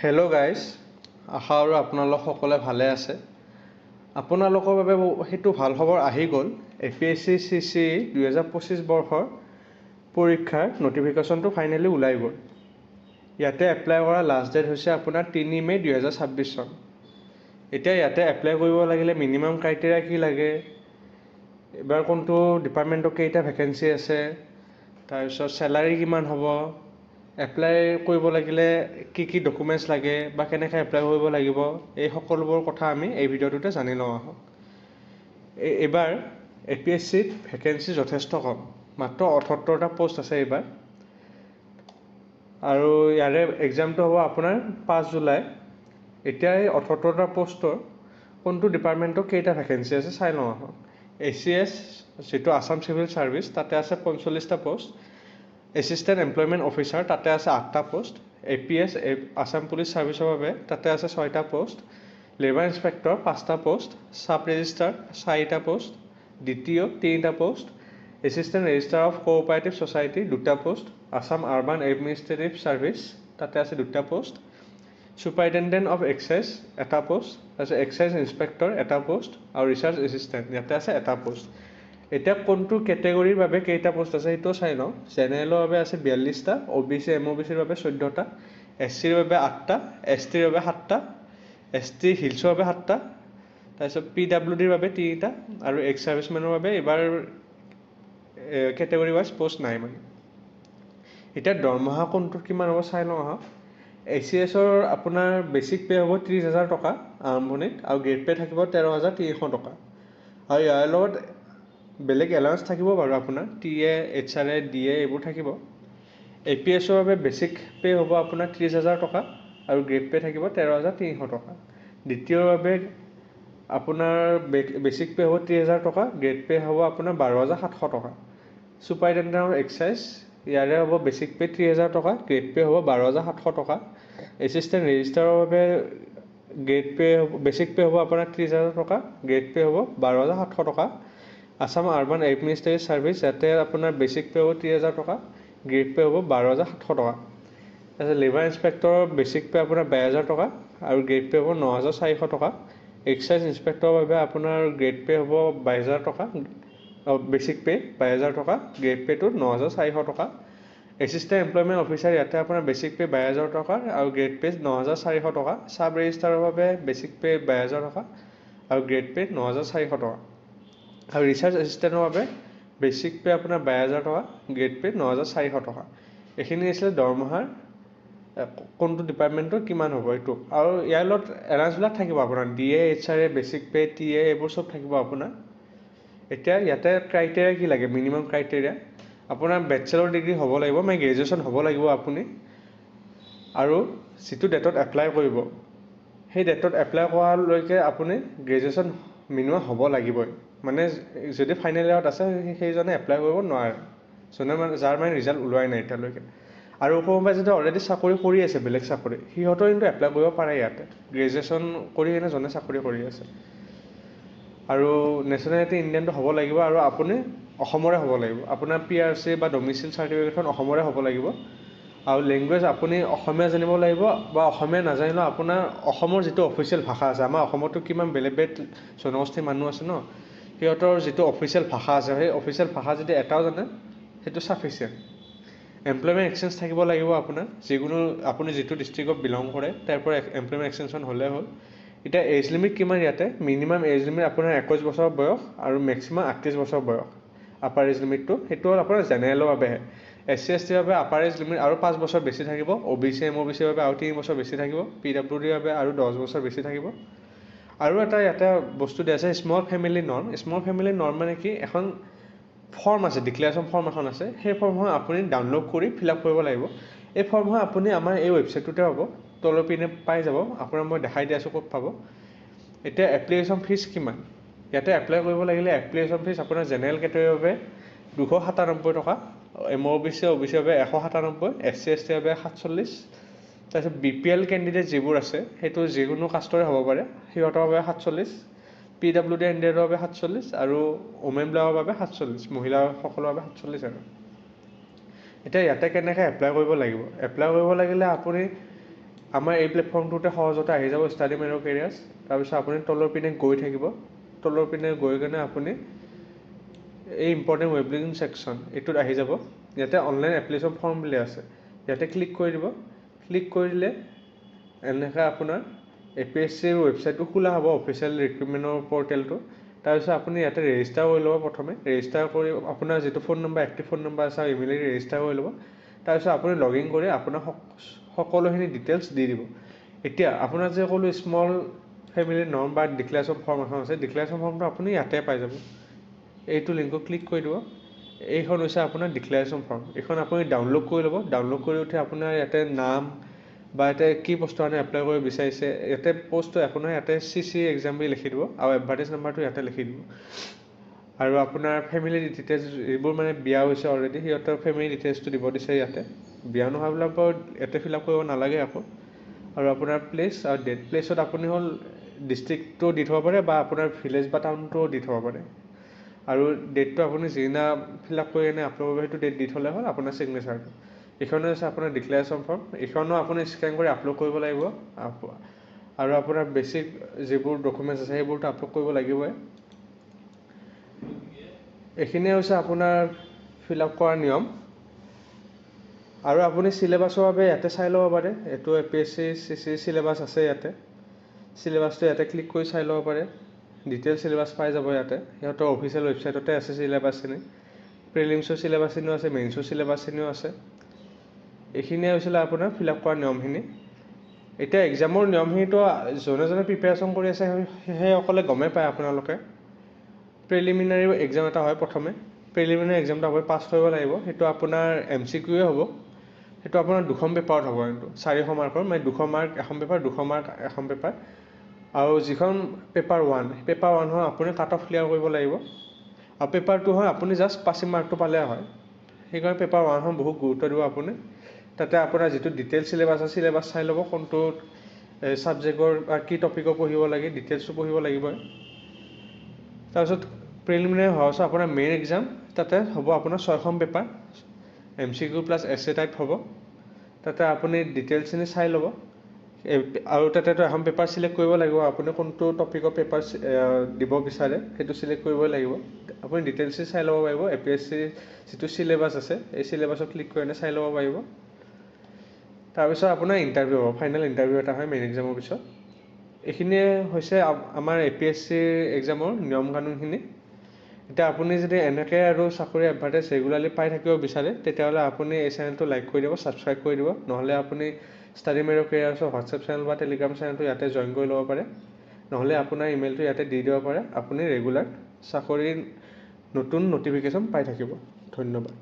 Hello' guys, আশা আৰু আপোনালোক সকলোৱে ভালে আছে। আপোনালোকৰ বাবে সেইটো ভাল খবৰ আহি গ'ল। APSC CC 2025 বৰ্ষৰ পৰীক্ষাৰ নটিফিকেশ্যনটো ফাইনেলি ওলাই গ'ল। ইয়াতে এপ্লাই কৰা লাষ্ট ডেট হৈছে আপোনাৰ 3 মে 2026 চন। এতিয়া ইয়াতে এপ্লাই কৰিব লাগিলে মিনিমাম ক্ৰাইটেৰিয়া কি লাগে, এইবাৰ কোনটো ডিপাৰ্টমেণ্টত কেইটা ভেকেঞ্চি আছে, তাৰপিছত চেলাৰী কিমান হ'ব, এপ্লাই কৰিব লাগিলে কি কি ডকুমেণ্টছ লাগে বা কেনেকৈ এপ্লাই কৰিব লাগিব, এই সকলোবোৰ কথা আমি এই ভিডিঅ'টোতে জানি লওঁ আহক। এইবাৰ APSCত ভেকেঞ্চি যথেষ্ট কম, মাত্ৰ 78টা পোষ্ট আছে এইবাৰ। আৰু ইয়াৰে এক্সামটো হ'ব আপোনাৰ 5 জুলাই। এতিয়া এই 78টা পোষ্টৰ কোনটো ডিপাৰ্টমেণ্টত কেইটা ভেকেঞ্চি আছে চাই লওঁ আহক। ACS যিটো আছাম চিভিল ছাৰ্ভিচ, তাতে আছে 45টা পোষ্ট। এছিষ্টেণ্ট এমপ্লয়মেণ্ট অফিচাৰ, তাতে আছে 8টা পোষ্ট। APS আছাম পুলিচ ছাৰ্ভিচৰ বাবে তাতে আছে 6টা পোষ্ট। লেবাৰ ইনস্পেক্টৰ 5টা পোষ্ট। ছাব ৰেজিষ্ট্ৰাৰ 4টা পোষ্ট। DTO 3টা post. Assistant registrar of cooperative society 2টা post. Assam urban administrative service, তাতে আছে 2টা পোষ্ট। ছুপাৰিণ্টেণ্ডেণ্ট অফ এক্সাইজ 1টা পোষ্ট। তাৰপিছত এক্সাইজ ইনস্পেক্টৰ 1টা পোষ্ট আৰু ৰিচাৰ্চ এছিষ্টেণ্ট ইয়াতে আছে 1টা পোষ্ট। এতিয়া কোনটো কেটেগৰীৰ বাবে কেইটা পোষ্ট আছে সেইটো চাই লওঁ। জেনেৰেলৰ বাবে আছে 42টা, OBC MOBCৰ বাবে 14টা, SCৰ বাবে 8টা, STৰ বাবে 7টা, ST হিলছৰ বাবে 7টা, তাৰপিছত PWDৰ বাবে 3টা আৰু এক্স ছাৰ্ভিচমেনৰ বাবে এইবাৰ কেটেগৰী ৱাইজ পোষ্ট নাই মানে। এতিয়া দৰমহা কোনটোত কিমান হ'ব চাই লওঁ আহক। ACSৰ আপোনাৰ বেচিক পে' হ'ব 30,000 টকা আৰম্ভণিত আৰু গ্ৰেড পে' থাকিব 13,300 টকা। আৰু ইয়াৰ লগত বেলেগ এলাউন্স থাকিব বাৰু আপোনাৰ, TA, HRA, DA এইবোৰ থাকিব। APSৰ বাবে বেচিক পে' হ'ব আপোনাৰ 30,000 টকা আৰু গ্ৰেড পে' থাকিব 13,300 টকা। দ্বিতীয়ৰ বাবে আপোনাৰ বেচিক পে' হ'ব 30,000 টকা, গ্ৰেড পে' হ'ব আপোনাৰ 12,700 টকা। ছুপাৰিণ্টেণ্ডেণ্ট অফ এক্সাইজ, ইয়াৰে হ'ব বেচিক পে' 30,000 টকা, গ্ৰেড পে' হ'ব 12,700 টকা। এছিষ্টেণ্ট ৰেজিষ্ট্ৰাৰৰ বাবে গ্ৰেড পে' হ'ব বেচিক পে' হ'ব আপোনাৰ 30,000 টকা, গ্ৰেড পে' হ'ব 12,700 টকা। আছাম আৰ্বান এডমিনিষ্ট্ৰেটিভ ছাৰ্ভিচ, ইয়াতে আপোনাৰ বেচিক পে' হ'ব 30,000 টকা, গ্ৰেড পে' হ'ব 12,700 টকা। তাৰপিছত লেবাৰ ইনস্পেক্টৰৰ বেচিক পে' আপোনাৰ 22,000 টকা আৰু গ্ৰেড পে' হ'ব 9,400 টকা। এক্সাইজ ইনস্পেক্টৰৰ বাবে আপোনাৰ গ্ৰেড পে' হ'ব 22,000 টকা, বেচিক পে' 22,000 টকা, গ্ৰেড পে'টো 9,400 টকা। এছিষ্টেণ্ট এমপ্লয়মেণ্ট অফিচাৰ, ইয়াতে আপোনাৰ বেচিক পে' 22,000 টকা আৰু গ্ৰেড পে' 9,400 টকা। ছাব ৰেজিষ্ট্ৰাৰৰ বাবে বেচিক পে' 22,000 টকা আৰু গ্ৰেড পে' 9,400 টকা। আৰু ৰিচাৰ্চ এছিষ্টেণ্টৰ বাবে বেচিক পে' আপোনাৰ 22,000 টকা, গ্ৰেড পে' 9,400 টকা। এইখিনি আছিলে দৰমহাৰ কোনটো ডিপাৰ্টমেণ্টৰ কিমান হ'ব এইটো। আৰু ইয়াৰ লগত এলাউন্সবিলাক থাকিব আপোনাৰ, DA, HRA, basic pay', TA এইবোৰ চব থাকিব আপোনাৰ। এতিয়া ইয়াতে ক্ৰাইটেৰিয়া কি লাগে, মিনিমাম ক্ৰাইটেৰিয়া আপোনাৰ বেচেলৰ ডিগ্ৰী হ'ব লাগিব, মানে গ্ৰেজুৱেশ্যন হ'ব লাগিব আপুনি। আৰু যিটো ডেটত এপ্লাই কৰিব সেই ডেটত এপ্লাই কৰালৈকে আপুনি গ্ৰেজুৱেশ্যন মিনিমাম হ'ব লাগিবই। মানে যদি ফাইনেল ইয়াৰত আছে সেইজনে এপ্লাই কৰিব নোৱাৰে, যাৰ মানে ৰিজাল্ট ওলোৱাই নাই এতিয়ালৈকে। আৰু কোনোবাই যদি অলৰেডি চাকৰি কৰি আছে বেলেগ চাকৰি, সিহঁতেও কিন্তু এপ্লাই কৰিব পাৰে ইয়াতে, গ্ৰেজুৱেশ্যন কৰি কিনে যোনে চাকৰি কৰি আছে। আৰু নেশ্যনেলিটি ইণ্ডিয়ানটো হ'ব লাগিব আৰু আপুনি অসমৰে হ'ব লাগিব। আপোনাৰ PRC বা ডমিচিল চাৰ্টিফিকেটখন অসমৰে হ'ব লাগিব। আৰু লেংগুৱেজ আপুনি অসমীয়া জানিব লাগিব, বা অসমীয়া নাজানিলেও আপোনাৰ অসমৰ যিটো অফিচিয়েল ভাষা আছে, আমাৰ অসমতো কিমান বেলেগ বেলেগ জনগোষ্ঠীৰ মানুহ আছে ন, সিহঁতৰ যিটো অফিচিয়েল ভাষা আছে সেই অফিচিয়েল ভাষা যদি এটাও জানে সেইটো চাফিচিয়েণ্ট। এমপ্লয়মেণ্ট এক্সচেঞ্জ থাকিব লাগিব আপোনাৰ, যিকোনো আপুনি যিটো ডিষ্ট্ৰিক্টত বিলং কৰে তাৰ পৰা এমপ্লয়মেণ্ট এক্সচেঞ্জখন হ'লে হ'ল। এতিয়া এজ লিমিট কিমান ইয়াতে, মিনিমাম এজ লিমিট আপোনাৰ 21 বছৰ বয়স আৰু মেক্সিমাম 38 বছৰ বয়স। আপাৰ এজ লিমিটটো সেইটো হ'ল আপোনাৰ জেনেৰেলৰ বাবেহে। SC STৰ বাবে আপাৰ এজ লিমিট আৰু 5 বছৰ বেছি থাকিব, OBC MOBCৰ বাবে আৰু 3 বছৰ বেছি থাকিব, PWDৰ বাবে আৰু 10 বছৰ বেছি থাকিব। আৰু এটা ইয়াতে বস্তু দিয়া আছে small family norm. Small family norm মানে কি, এখন ফৰ্ম আছে, ডিক্লেৰেশ্যন ফৰ্ম এখন আছে, সেই ফৰ্মখন আপুনি ডাউনলোড কৰি ফিল আপ কৰিব লাগিব। এই ফৰ্মখন আপুনি আমাৰ এই ৱেবছাইটটোতে হ'ব, তলৰ পিনে পাই যাব, আপোনাক মই দেখাই দি আছোঁ ক'ত পাব। এতিয়া এপ্লিকেশ্যন ফিজ কিমান, ইয়াতে এপ্লাই কৰিব লাগিলে এপ্লিকেশ্যন ফিজ আপোনাৰ জেনেৰেল কেটেগৰীৰ বাবে 297 টকা, MOBC OBCৰ বাবে 197, SC STৰ বাবে 47। তাৰপিছত BPL কেণ্ডিডেট যিবোৰ আছে, সেইটো যিকোনো কাষ্টৰে হ'ব পাৰে, সিহঁতৰ বাবে 47, PWD কেণ্ডিডেটৰ বাবে 47 আৰু ওমেনবিলাকৰ বাবে 47, মহিলাসকলৰ বাবে 47 আৰু। এতিয়া ইয়াতে কেনেকৈ এপ্লাই কৰিব লাগিব, এপ্লাই কৰিব লাগিলে আপুনি আমাৰ এই প্লেটফৰ্মটোতে সহজতে আহি যাব ষ্টাডি মেৰ' কেৰিয়াৰ্ছ। তাৰপিছত আপুনি তলৰ পিনে গৈ থাকিব, তলৰ পিনে গৈ কেনে আপুনি এই ইম্পৰ্টেণ্ট ৱেবলিং ছেকশ্যন এইটোত আহি যাব। ইয়াতে অনলাইন এপ্লিকেশ্যন ফৰ্ম বুলি আছে, ইয়াতে ক্লিক কৰি দিব। ক্লিক কৰি দিলে এনেকৈ আপোনাৰ APSCৰ ৱেবছাইটটো খোলা হ'ব, অফিচিয়েল ৰিক্ৰুটমেণ্টৰ পৰ্টেলটো। তাৰপিছত আপুনি ইয়াতে ৰেজিষ্টাৰ কৰি ল'ব। প্ৰথমে ৰেজিষ্টাৰ কৰি আপোনাৰ যিটো phone number, active phone number আছে, ইমেইল ৰেজিষ্টাৰ কৰি ল'ব। তাৰপিছত আপুনি লগ ইন কৰি আপোনাৰ সকলোখিনি ডিটেইলছ দি দিব। এতিয়া আপোনাৰ যে ক'লো স্মল ফেমিলি নৰ্ম বা ডিক্লেৰেশ্যন ফৰ্ম এখন আছে, ডিক্লেৰেশ্যন ফৰ্মটো আপুনি ইয়াতে পাই যাব। এইটো লিংকত ক্লিক কৰি দিব। এইখন হৈছে আপোনাৰ ডিক্লেৰেশ্যন ফৰ্ম। এইখন আপুনি ডাউনলোড কৰি ল'ব। ডাউনলোড কৰি উঠি আপোনাৰ ইয়াতে নাম বা ইয়াতে কি পোষ্টৰ কাৰণে এপ্লাই কৰিব বিচাৰিছে, ইয়াতে পোষ্টটো আপোনাৰ ইয়াতে CC এক্সাম বুলি লিখি দিব আৰু এডভাৰ্টাইজ নাম্বাৰটো ইয়াতে লিখি দিব। আৰু আপোনাৰ ফেমিলি ডিটেইলছ, এইবোৰ মানে বিয়া হৈছে অলৰেডি, সিহঁতৰ ফেমিলি ডিটেইলছটো দিব দিছে ইয়াতে। বিয়া নোহোৱাবিলাক বাৰু ইয়াতে ফিল আপ কৰিব নালাগে আকৌ। আৰু আপোনাৰ প্লেচ আৰু ডেট, প্লেচত আপুনি হ'ল ডিষ্ট্ৰিক্টটো দি থ'ব পাৰে বা আপোনাৰ ভিলেজ বা টাউনটোও দি থ'ব পাৰে। আৰু ডেটটো আপুনি যিদিনা ফিল আপ কৰি কিনে আপলোড কৰিব সেইটো ডেট দি থ'লে হ'ল আপোনাৰ ছিগনেচাৰটো। এইখনে হৈছে আপোনাৰ ডিক্লেৰেশ্যন ফৰ্ম। এইখনো আপুনি স্কেন কৰি আপলোড কৰিব লাগিব। আৰু আপোনাৰ বেছিক যিবোৰ ডকুমেণ্টছ আছে সেইবোৰতো আপলোড কৰিব লাগিবই। এইখিনিয়ে হৈছে আপোনাৰ ফিল আপ কৰাৰ নিয়ম। আৰু আপুনি চিলেবাছৰ বাবে ইয়াতে চাই ল'ব পাৰে। এইটো APSC CC চিলেবাছ আছে ইয়াতে। চিলেবাছটো ইয়াতে ক্লিক কৰি চাই ল'ব পাৰে। ডিটেইল চিলেবাছ পাই যাব ইয়াতে। সিহঁতৰ অফিচিয়েল ৱেবছাইটতে আছে চিলেবাছখিনি। প্ৰিলিমছৰ চিলেবাছখিনিও আছে, মেইনছৰ চিলেবাছখিনিও আছে। এইখিনিয়ে হৈছিলে আপোনাৰ ফিল আপ কৰাৰ নিয়মখিনি। এতিয়া এক্সামৰ নিয়মখিনিতো যোনে যোনে প্ৰিপেৰেশ্যন কৰি আছে সেইসকলে গমেই পায় আপোনালোকে। প্ৰিলিমিনাৰী এক্সাম এটা হয় প্ৰথমে। প্ৰিলিমিনাৰী এক্সামটো আপুনি পাছ কৰিব লাগিব। সেইটো আপোনাৰ MCQয়ে হ'ব। সেইটো আপোনাৰ 2খন পেপাৰত হ'ব। কিন্তু 400 মাৰ্কৰ, মানে 200 মাৰ্ক এখন পেপাৰ, 200 মাৰ্ক এখন পেপাৰ। আৰু যিখন পেপাৰ 1 হয় আপুনি কাট অফ ক্লিয়াৰ কৰিব লাগিব। আৰু পেপাৰ 2 হয় আপুনি জাষ্ট পাছিং মাৰ্কটো পালে হয়। সেইকাৰণে পেপাৰ 1খন বহুত গুৰুত্ব দিব আপুনি। তাতে আপোনাৰ যিটো ডিটেইল চিলেবাছ আছে, চিলেবাছ চাই ল'ব কোনটো ছাবজেক্টৰ বা কি টপিকৰ পঢ়িব লাগে, ডিটেইলছটো পঢ়িব লাগিবই। তাৰপিছত প্ৰিলিমিনাৰী হোৱাৰ পাছত আপোনাৰ মেইন এক্সাম, তাতে হ'ব আপোনাৰ 6খন paper, MCQ plus essay type হ'ব। তাতে আপুনি ডিটেইলছখিনি চাই ল'ব। আৰু তাতেতো এখন পেপাৰ চিলেক্ট কৰিব লাগিব। আপুনি কোনটো টপিকৰ পেপাৰ দিব বিচাৰে সেইটো চিলেক্ট কৰিবই লাগিব। আপুনি ডিটেইলছখিনি চাই ল'ব পাৰিব। APSC যিটো চিলেবাছ আছে এই চিলেবাছত ক্লিক কৰি চাই ল'ব পাৰিব। তাৰপিছত আপোনাৰ ইণ্টাৰভিউ হ'ব, ফাইনেল ইণ্টাৰভিউ এটা হয় মেইন এক্সামৰ পিছত। এইখিনিয়ে হৈছে আমাৰ APSC এক্সামৰ নিয়ম কানুনখিনি। এতিয়া আপুনি যদি এনেকৈ আৰু চাকৰি এডভাৰ্টাইজ ৰেগুলাৰলি পাই থাকিব বিচাৰে, তেতিয়াহ'লে আপুনি এই চেনেলটো লাইক কৰি দিব, ছাবস্ক্ৰাইব কৰি দিব। নহ'লে আপুনি ষ্টাডি মেৰ' কেৰিয়াৰ্ছৰ হোৱাটছএপ চেনেল বা টেলিগ্ৰাম চেনেলটো ইয়াতে জইন কৰি ল'ব পাৰে। নহ'লে আপোনাৰ ইমেইলটো ইয়াতে দি দিব পাৰে। আপুনি ৰেগুলাৰ চাকৰিৰ নতুন ন'টিফিকেশ্যন পাই থাকিব। ধন্যবাদ।